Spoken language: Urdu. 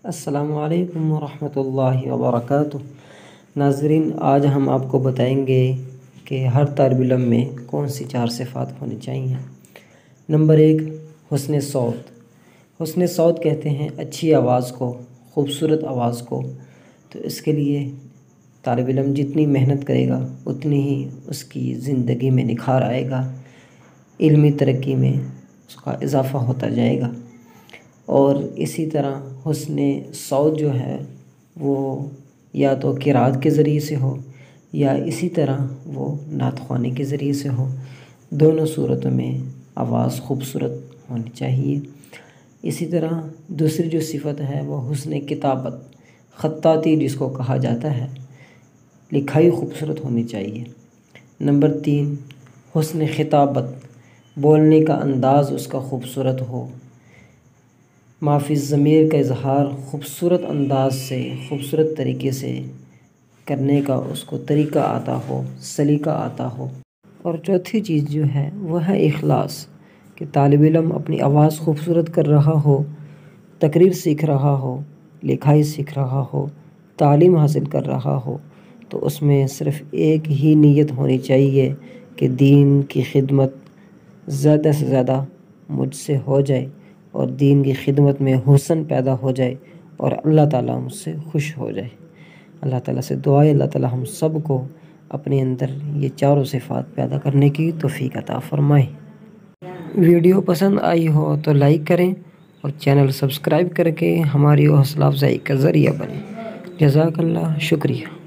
السلام علیکم ورحمۃ اللہ وبرکاتہ۔ ناظرین، آج ہم آپ کو بتائیں گے کہ ہر طالب علم میں کون سی 4 صفات ہونی چاہیے۔ نمبر 1، حسن صوت۔ حسن صوت کہتے ہیں اچھی آواز کو، خوبصورت آواز کو۔ تو اس کے لیے طالب علم جتنی محنت کرے گا اتنی ہی اس کی زندگی میں نکھار آئے گا، علمی ترقی میں اس کا اضافہ ہوتا جائے گا۔ اور اسی طرح حسن صوت جو ہے وہ یا تو قرات کے ذریعے سے ہو یا اسی طرح وہ نعت خوانی کے ذریعے سے ہو، دونوں صورتوں میں آواز خوبصورت ہونی چاہیے۔ اسی طرح دوسری جو صفت ہے وہ حسن کتابت، خطاطی جس کو کہا جاتا ہے، لکھائی خوبصورت ہونی چاہیے۔ نمبر 3، حسن خطابت، بولنے کا انداز اس کا خوبصورت ہو، ما فی الضمیر کا اظہار خوبصورت انداز سے، خوبصورت طریقے سے کرنے کا اس کو طریقہ آتا ہو، سلیقہ آتا ہو۔ اور چوتھی چیز جو ہے وہ ہے اخلاص، کہ طالب علم اپنی آواز خوبصورت کر رہا ہو، تقریر سیکھ رہا ہو، لکھائی سیکھ رہا ہو، تعلیم حاصل کر رہا ہو، تو اس میں صرف ایک ہی نیت ہونی چاہیے کہ دین کی خدمت زیادہ سے زیادہ مجھ سے ہو جائے اور دین کی خدمت میں حسن پیدا ہو جائے اور اللہ تعالیٰ مجھ سے خوش ہو جائے۔ اللہ تعالیٰ سے دعا ہے اللہ تعالیٰ ہم سب کو اپنے اندر یہ 4 صفات پیدا کرنے کی توفیق عطا فرمائے۔ ویڈیو پسند آئی ہو تو لائک کریں اور چینل سبسکرائب کر کے ہماری حوصلہ افزائی کا ذریعہ بنیں۔ جزاک اللہ، شکریہ۔